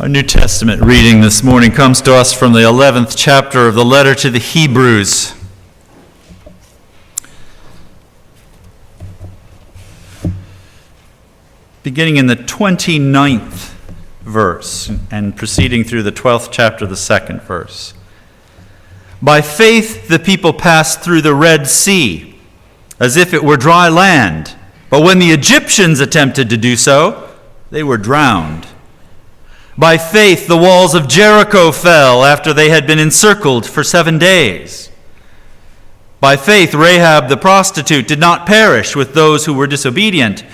Our New Testament reading this morning comes to us from the 11th chapter of the letter to the Hebrews. Beginning in the 29th verse and proceeding through the 12th chapter, the 2nd verse. By faith the people passed through the Red Sea as if it were dry land, but when the Egyptians attempted to do so, they were drowned. By faith, the walls of Jericho fell after they had been encircled for 7 days. By faith, Rahab the prostitute did not perish with those who were disobedient,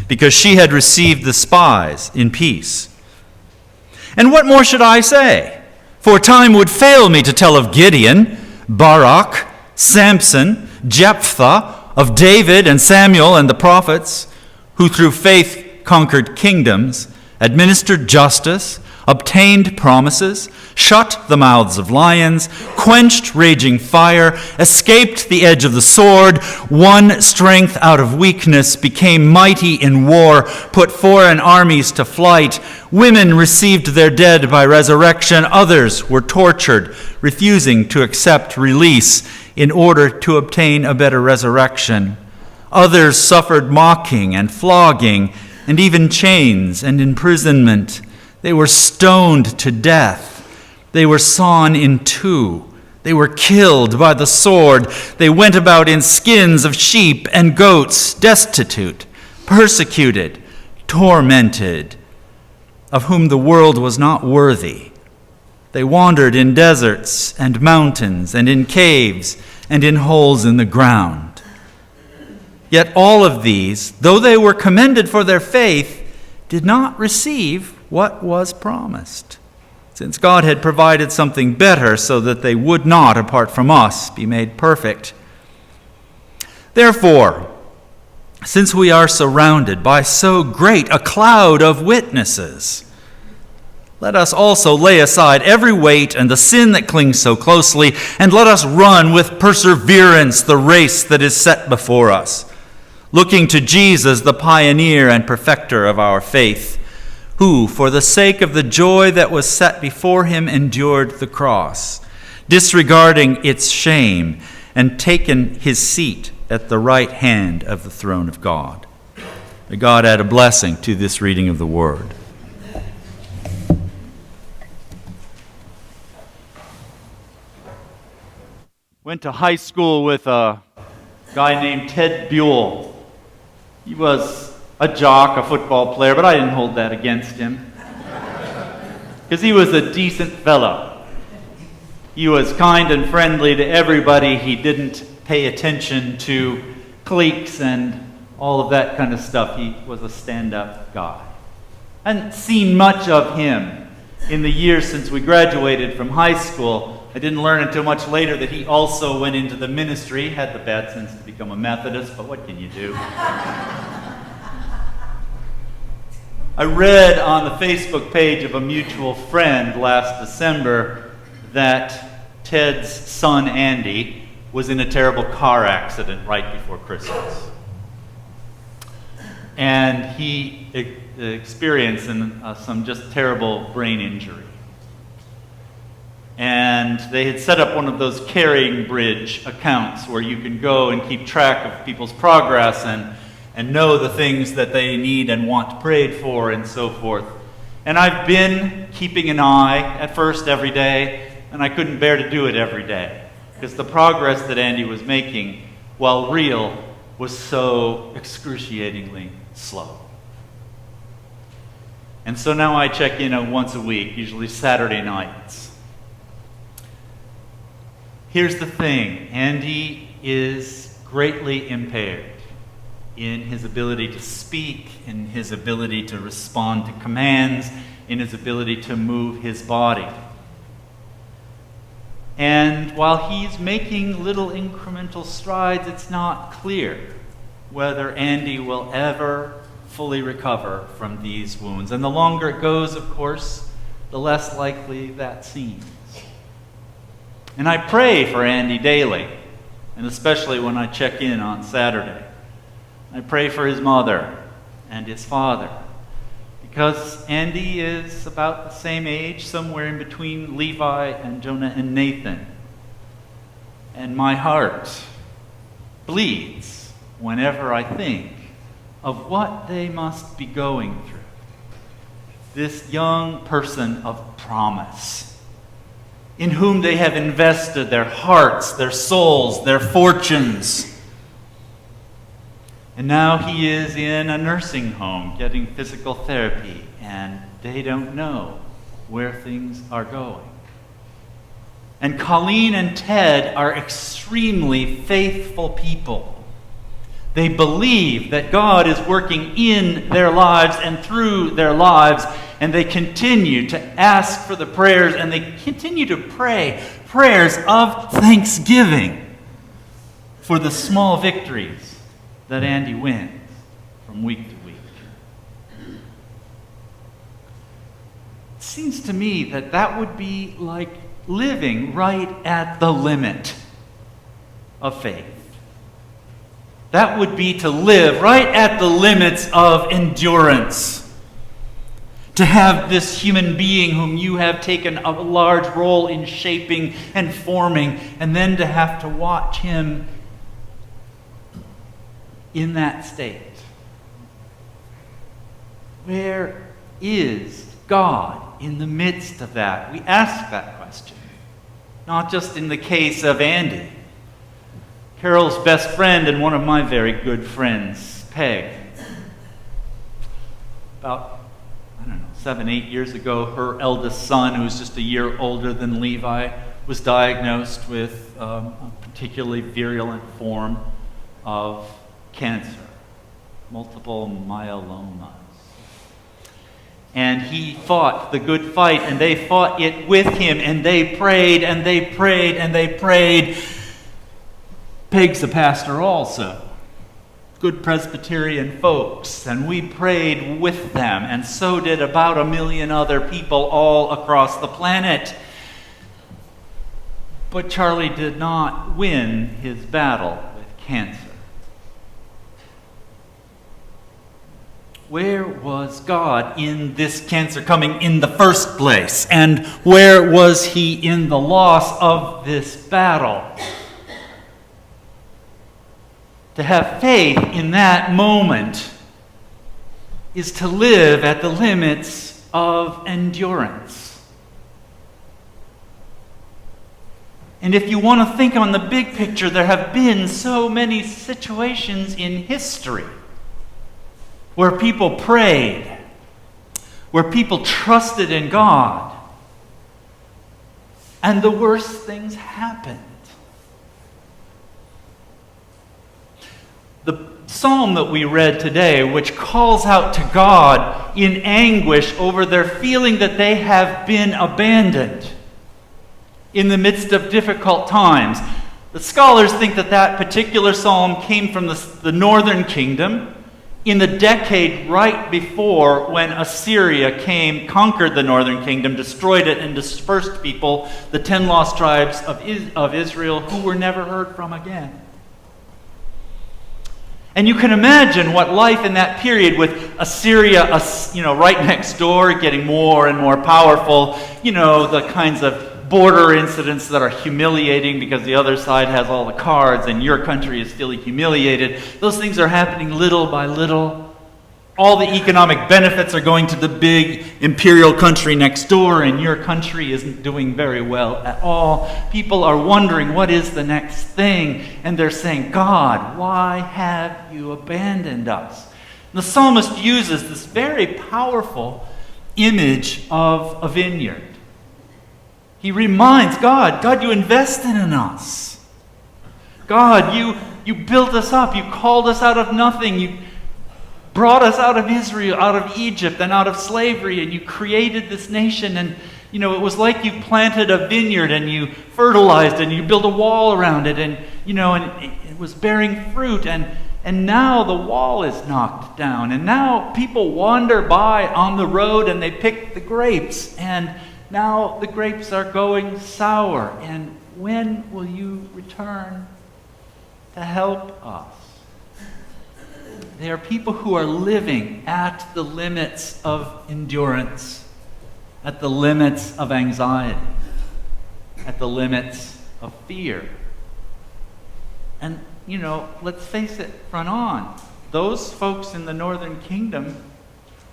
because she had received the spies in peace. And what more should I say? For time would fail me to tell of Gideon, Barak, Samson, Jephthah, of David and Samuel and the prophets, who through faith conquered kingdoms, administered justice, obtained promises, shut the mouths of lions, quenched raging fire, escaped the edge of the sword, won strength out of weakness, became mighty in war, put foreign armies to flight. Women received their dead by resurrection. Others were tortured, refusing to accept release in order to obtain a better resurrection. Others suffered mocking and flogging, and even chains and imprisonment. They were stoned to death. They were sawn in two. They were killed by the sword. They went about in skins of sheep and goats, destitute, persecuted, tormented, of whom the world was not worthy. They wandered in deserts and mountains and in caves and in holes in the ground. Yet all of these, though they were commended for their faith, did not receive what was promised, since God had provided something better so that they would not, apart from us, be made perfect. Therefore, since we are surrounded by so great a cloud of witnesses, let us also lay aside every weight and the sin that clings so closely, and let us run with perseverance the race that is set before us, looking to Jesus, the pioneer and perfecter of our faith, who, for the sake of the joy that was set before him, endured the cross, disregarding its shame, and taken his seat at the right hand of the throne of God. May God add a blessing to this reading of the Word. Went to high school with a guy named Ted Buell. He was a jock, a football player, but I didn't hold that against him, because he was a decent fellow. He was kind and friendly to everybody. He didn't pay attention to cliques and all of that kind of stuff. He was a stand-up guy. I hadn't seen much of him in the years since we graduated from high school. I didn't learn until much later that he also went into the ministry, had the bad sense to become a Methodist, but what can you do? I read on the Facebook page of a mutual friend last December that Ted's son Andy was in a terrible car accident right before Christmas. And he experienced some just terrible brain injury. And they had set up one of those Caring Bridge accounts where you can go and keep track of people's progress and know the things that they need and want prayed for and so forth. And I've been keeping an eye, at first every day, and I couldn't bear to do it every day, because the progress that Andy was making, while real, was so excruciatingly slow. And so now I check in once a week, usually Saturday nights. Here's the thing, Andy is greatly impaired in his ability to speak, in his ability to respond to commands, in his ability to move his body. And while he's making little incremental strides, it's not clear whether Andy will ever fully recover from these wounds. And the longer it goes, of course, the less likely that seems. And I pray for Andy daily, and especially when I check in on Saturday. I pray for his mother and his father, because Andy is about the same age, somewhere in between Levi and Jonah and Nathan. And my heart bleeds whenever I think of what they must be going through. This young person of promise, in whom they have invested their hearts, their souls, their fortunes. And now he is in a nursing home getting physical therapy, and they don't know where things are going. And Colleen and Ted are extremely faithful people. They believe that God is working in their lives and through their lives, and they continue to ask for the prayers, and they continue to pray prayers of thanksgiving for the small victories that Andy wins from week to week. It seems to me that that would be like living right at the limit of faith. That would be to live right at the limits of endurance. To have this human being whom you have taken a large role in shaping and forming, and then to have to watch him in that state. Where is God in the midst of that? We ask that question. Not just in the case of Andy. Carol's best friend and one of my very good friends, Peg. About, 7, 8 years ago, her eldest son, who was just a year older than Levi, was diagnosed with a particularly virulent form of cancer, multiple myeloma. And he fought the good fight, and they fought it with him, and they prayed, and they prayed, and they prayed. Peg's a pastor also. Good Presbyterian folks, and we prayed with them, and so did about 1 million other people all across the planet. But Charlie did not win his battle with cancer. Where was God in this cancer coming in the first place? And where was he in the loss of this battle? To have faith in that moment is to live at the limits of endurance. And if you want to think on the big picture, there have been so many situations in history where people prayed, where people trusted in God, and the worst things happened. The psalm that we read today, which calls out to God in anguish over their feeling that they have been abandoned in the midst of difficult times. The scholars think that that particular psalm came from the northern kingdom in the decade right before when Assyria came, conquered the northern kingdom, destroyed it, and dispersed people, the 10 lost tribes of Israel, who were never heard from again. And you can imagine what life in that period with Assyria, right next door, getting more and more powerful, the kinds of border incidents that are humiliating because the other side has all the cards and your country is still humiliated. Those things are happening little by little. All the economic benefits are going to the big imperial country next door, and your country isn't doing very well at all. People are wondering, what is the next thing? And they're saying, God, why have you abandoned us? And the psalmist uses this very powerful image of a vineyard. He reminds God, you invested in us. God, you built us up. You called us out of nothing. You brought us out of Israel, out of Egypt, and out of slavery, and you created this nation. And, it was like you planted a vineyard, and you fertilized, and you built a wall around it, and, and it was bearing fruit. And now the wall is knocked down, and now people wander by on the road, and they pick the grapes, and now the grapes are going sour. And when will you return to help us? They are people who are living at the limits of endurance, at the limits of anxiety, at the limits of fear. And, let's face it, front on, those folks in the northern kingdom,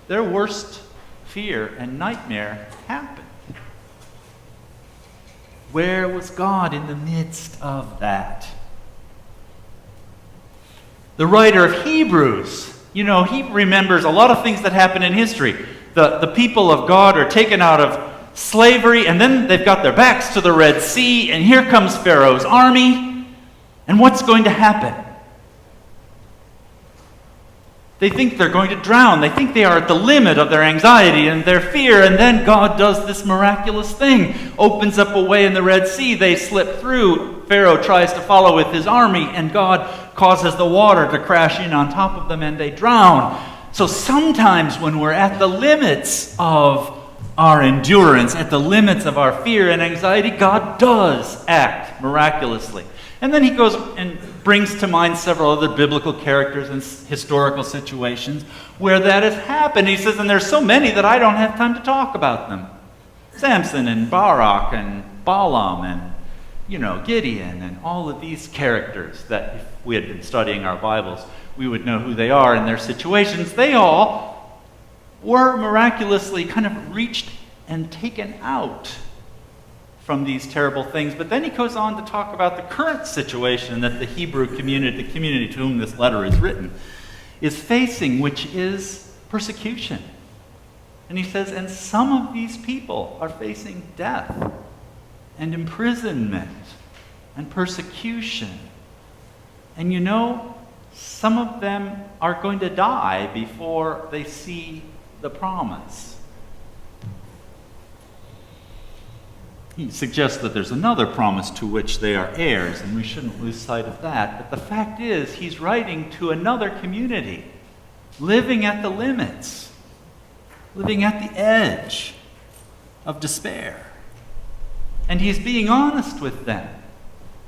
their worst fear and nightmare happened. Where was God in the midst of that? The writer of Hebrews, he remembers a lot of things that happen in history. The people of God are taken out of slavery, and then they've got their backs to the Red Sea, and here comes Pharaoh's army. And what's going to happen? They think they're going to drown. They think they are at the limit of their anxiety and their fear, and then God does this miraculous thing. Opens up a way in the Red Sea. They slip through. Pharaoh tries to follow with his army, and God causes the water to crash in on top of them, and they drown. So sometimes when we're at the limits of our endurance, at the limits of our fear and anxiety, God does act miraculously. And then he goes and brings to mind several other biblical characters and historical situations where that has happened. He says, and there's so many that I don't have time to talk about them. Samson and Barak and Balaam and, Gideon and all of these characters that if we had been studying our Bibles, we would know who they are and their situations. They all were miraculously kind of reached and taken out from these terrible things. But then he goes on to talk about the current situation that the Hebrew community, the community to whom this letter is written, is facing, which is persecution. And he says, and some of these people are facing death and imprisonment and persecution. And some of them are going to die before they see the promise. He suggests that there's another promise to which they are heirs, and we shouldn't lose sight of that. But the fact is, he's writing to another community, living at the limits, living at the edge of despair. And he's being honest with them,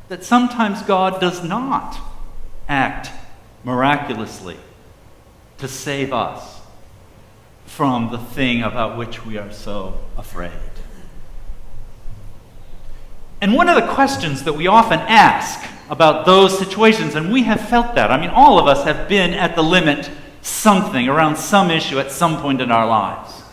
that sometimes God does not act miraculously to save us from the thing about which we are so afraid. And one of the questions that we often ask about those situations, and we have felt that, all of us have been at the limit something, around some issue at some point in our lives.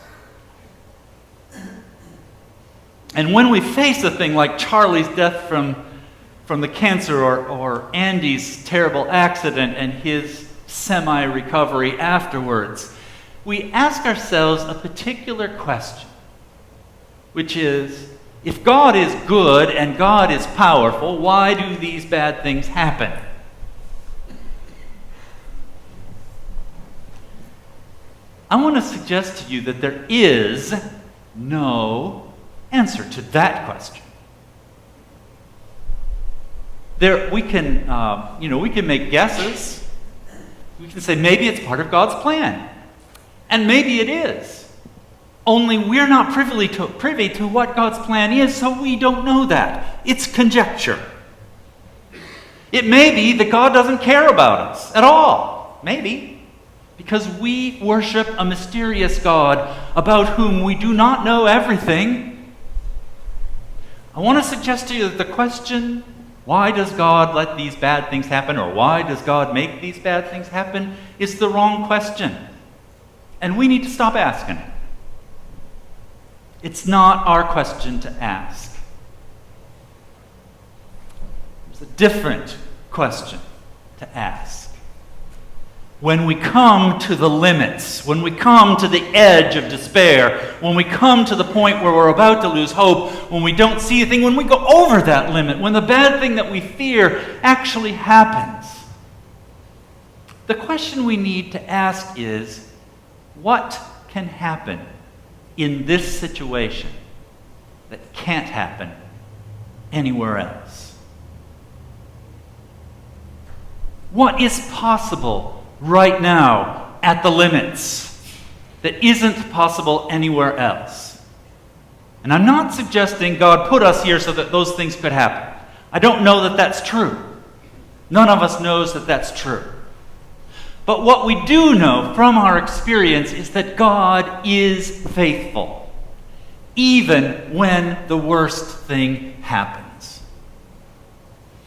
And when we face a thing like Charlie's death from the cancer or Andy's terrible accident and his semi-recovery afterwards, we ask ourselves a particular question, which is, if God is good and God is powerful, why do these bad things happen? I want to suggest to you that there is no answer to that question. We can make guesses. We can say maybe it's part of God's plan, and maybe it is. Only we're not privy to what God's plan is, so we don't know that. It's conjecture. It may be that God doesn't care about us at all. Maybe. Because we worship a mysterious God about whom we do not know everything. I want to suggest to you that the question, why does God let these bad things happen, or why does God make these bad things happen, is the wrong question. And we need to stop asking it. It's not our question to ask. It's a different question to ask. When we come to the limits, when we come to the edge of despair, when we come to the point where we're about to lose hope, when we don't see a thing, when we go over that limit, when the bad thing that we fear actually happens, the question we need to ask is, what can happen in this situation that can't happen anywhere else? What is possible right now at the limits that isn't possible anywhere else? And I'm not suggesting God put us here so that those things could happen. I don't know that that's true. None of us knows that that's true. But what we do know from our experience is that God is faithful, even when the worst thing happens.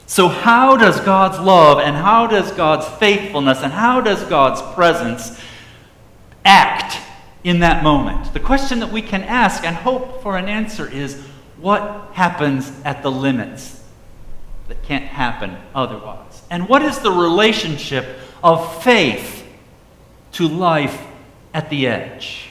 So how does God's love and how does God's faithfulness and how does God's presence act in that moment? The question that we can ask and hope for an answer is, what happens at the limits that can't happen otherwise? And what is the relationship of faith to life at the edge?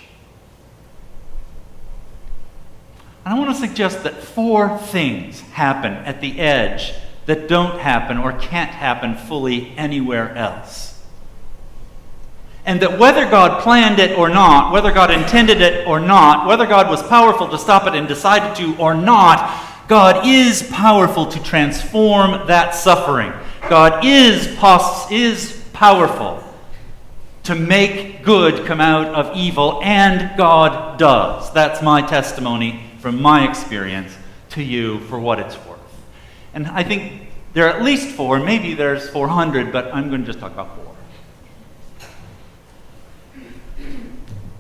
And I want to suggest that 4 things happen at the edge that don't happen or can't happen fully anywhere else. And that whether God planned it or not, whether God intended it or not, whether God was powerful to stop it and decided to or not, God is powerful to transform that suffering. God is powerful to make good come out of evil, and God does. That's my testimony from my experience to you for what it's worth. And I think there are at least 4, maybe there's 400, but I'm going to just talk about 4.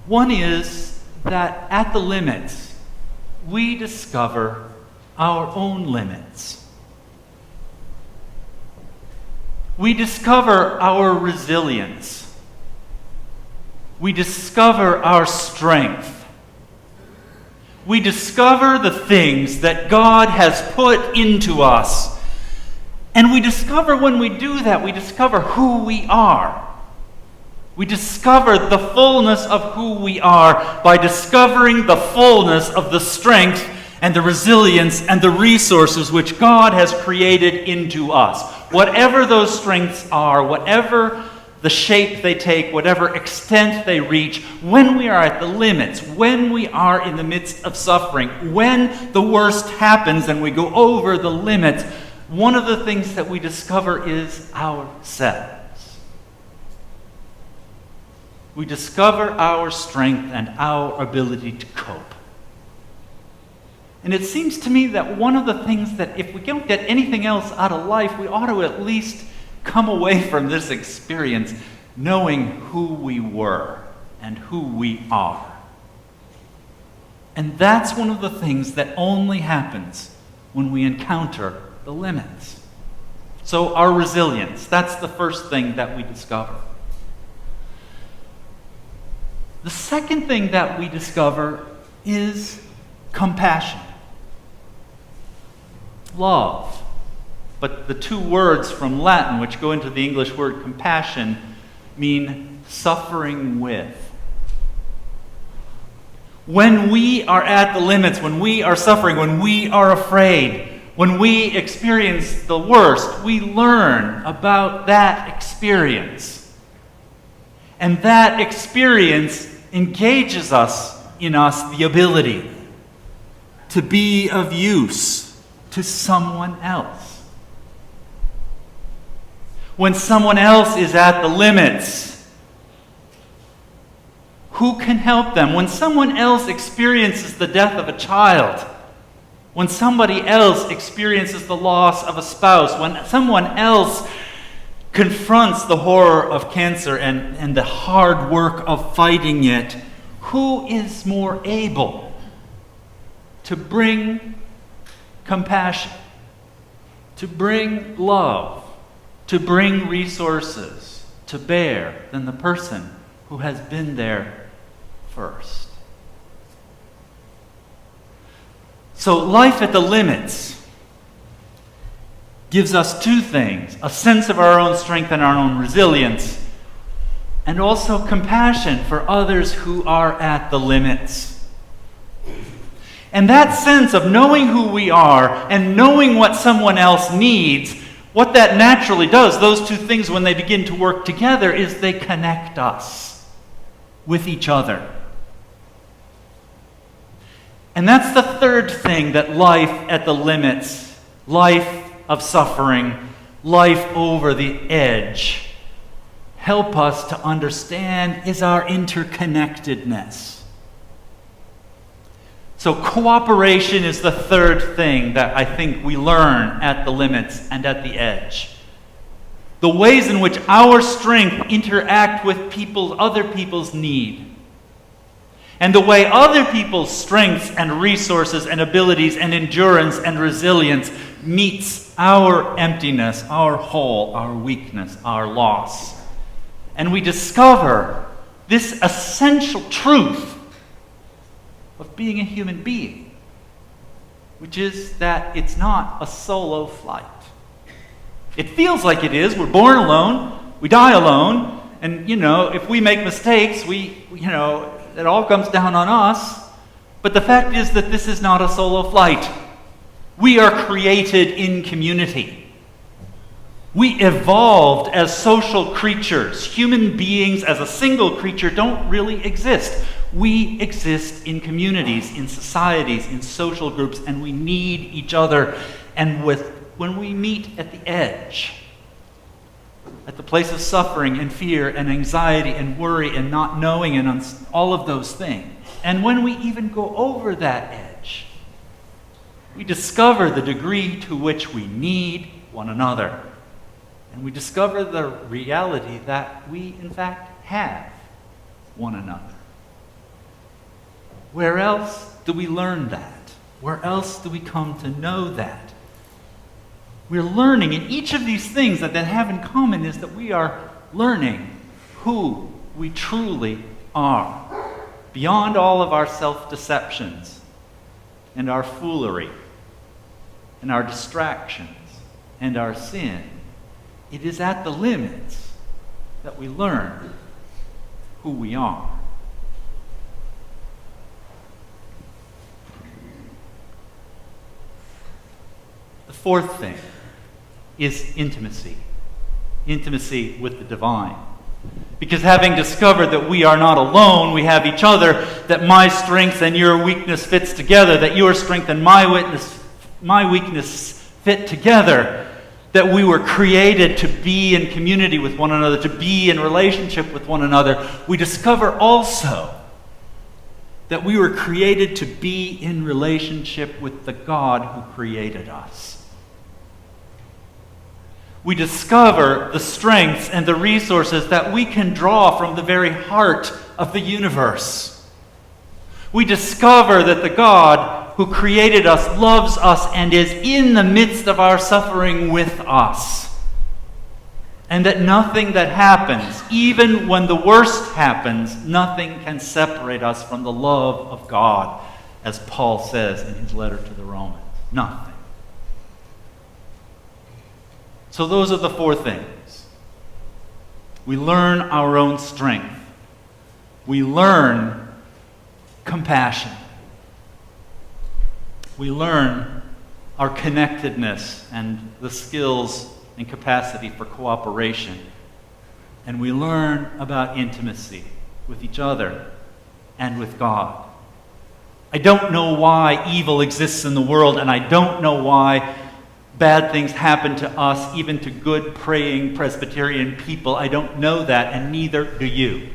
One is that at the limits, we discover our own limits. We discover our resilience. We discover our strength. We discover the things that God has put into us. And we discover when we do that, we discover who we are. We discover the fullness of who we are by discovering the fullness of the strength and the resilience and the resources which God has created into us. Whatever those strengths are, whatever the shape they take, whatever extent they reach, when we are at the limits, when we are in the midst of suffering, when the worst happens and we go over the limits, one of the things that we discover is ourselves. We discover our strength and our ability to cope. And it seems to me that one of the things that if we don't get anything else out of life, we ought to at least come away from this experience knowing who we were and who we are. And that's one of the things that only happens when we encounter the limits. So our resilience, that's the first thing that we discover. The second thing that we discover is compassion. Love. But the 2 words from Latin which go into the English word compassion mean suffering with. When we are at the limits, when we are suffering, when we are afraid, when we experience the worst, we learn about that experience. And that experience engages in us the ability to be of use to someone else. When someone else is at the limits, who can help them? When someone else experiences the death of a child, when somebody else experiences the loss of a spouse, when someone else confronts the horror of cancer and the hard work of fighting it, who is more able to bring compassion, to bring love, to bring resources to bear than the person who has been there first? So life at the limits gives us 2 things: a sense of our own strength and our own resilience, and also compassion for others who are at the limits. And that sense of knowing who we are and knowing what someone else needs, what that naturally does, those 2 things when they begin to work together, is they connect us with each other. And that's the third thing that life at the limits, life of suffering, life over the edge, help us to understand is our interconnectedness. So cooperation is the third thing that I think we learn at the limits and at the edge. the ways in which our strength interact with other people's need, and the way other people's strengths and resources and abilities and endurance and resilience meets our emptiness, our hole, our weakness, our loss. And we discover this essential truth of being a human being, which is that it's not a solo flight. It feels like it is. We're born alone, we die alone, and if we make mistakes, it all comes down on us. But the fact is that this is not a solo flight. We are created in community. We evolved as social creatures. Human beings as a single creature don't really exist. We exist in communities, in societies, in social groups, and we need each other. And when we meet at the edge, at the place of suffering and fear and anxiety and worry and not knowing and all of those things, and when we even go over that edge, we discover the degree to which we need one another. And we discover the reality that we, in fact, have one another. Where else do we learn that? Where else do we come to know that? We're learning, and each of these things that they have in common is that we are learning who we truly are, beyond all of our self-deceptions and our foolery and our distractions and our sin. It is at the limits that we learn who we are. The fourth thing is intimacy. Intimacy with the divine. Because having discovered that we are not alone, we have each other, that my strength and your weakness fits together, that your strength and my weakness fit together, that we were created to be in community with one another, to be in relationship with one another, we discover also that we were created to be in relationship with the God who created us. We discover the strengths and the resources that we can draw from the very heart of the universe. We discover that the God who created us loves us and is in the midst of our suffering with us. And that nothing that happens, even when the worst happens, nothing can separate us from the love of God, as Paul says in his letter to the Romans. Nothing. So those are the four things. We learn our own strength. We learn compassion. We learn our connectedness and the skills and capacity for cooperation. And we learn about intimacy with each other and with God. I don't know why evil exists in the world, and I don't know why bad things happen to us, even to good, praying Presbyterian people. I don't know that, and neither do you.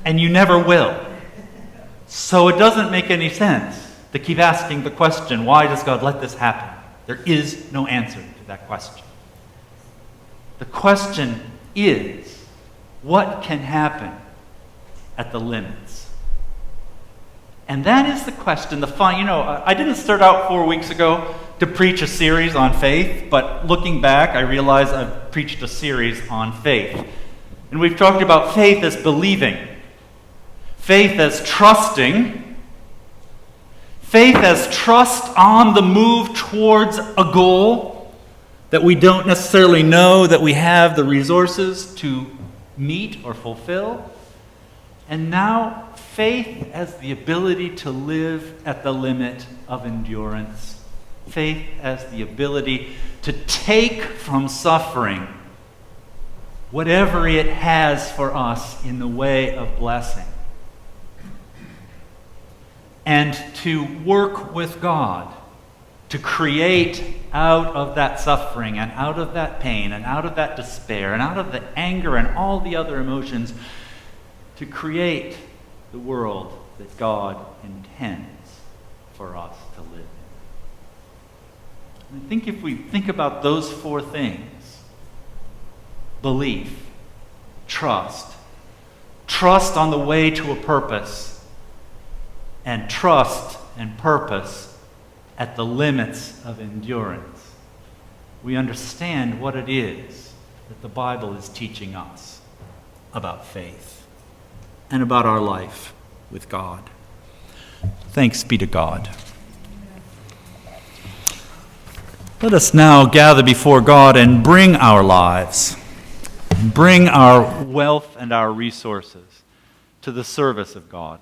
And you never will. So it doesn't make any sense to keep asking the question, why does God let this happen? There is no answer to that question. The question is, what can happen at the limits? And that is the question. I didn't start out 4 weeks ago to preach a series on faith, but looking back, I realize I've preached a series on faith. And we've talked about faith as believing, faith as trusting, faith as trust on the move towards a goal that we don't necessarily know that we have the resources to meet or fulfill. And now, faith as the ability to live at the limit of endurance. Faith as the ability to take from suffering whatever it has for us in the way of blessing. And to work with God to create out of that suffering and out of that pain and out of that despair and out of the anger and all the other emotions, to create the world that God intends for us to live in. I think if we think about those four things, belief, trust. Trust on the way to a purpose, and trust and purpose at the limits of endurance. We understand what it is that the Bible is teaching us about faith and about our life with God. Thanks be to God. Let us now gather before God and bring our lives, bring our wealth and our resources to the service of God.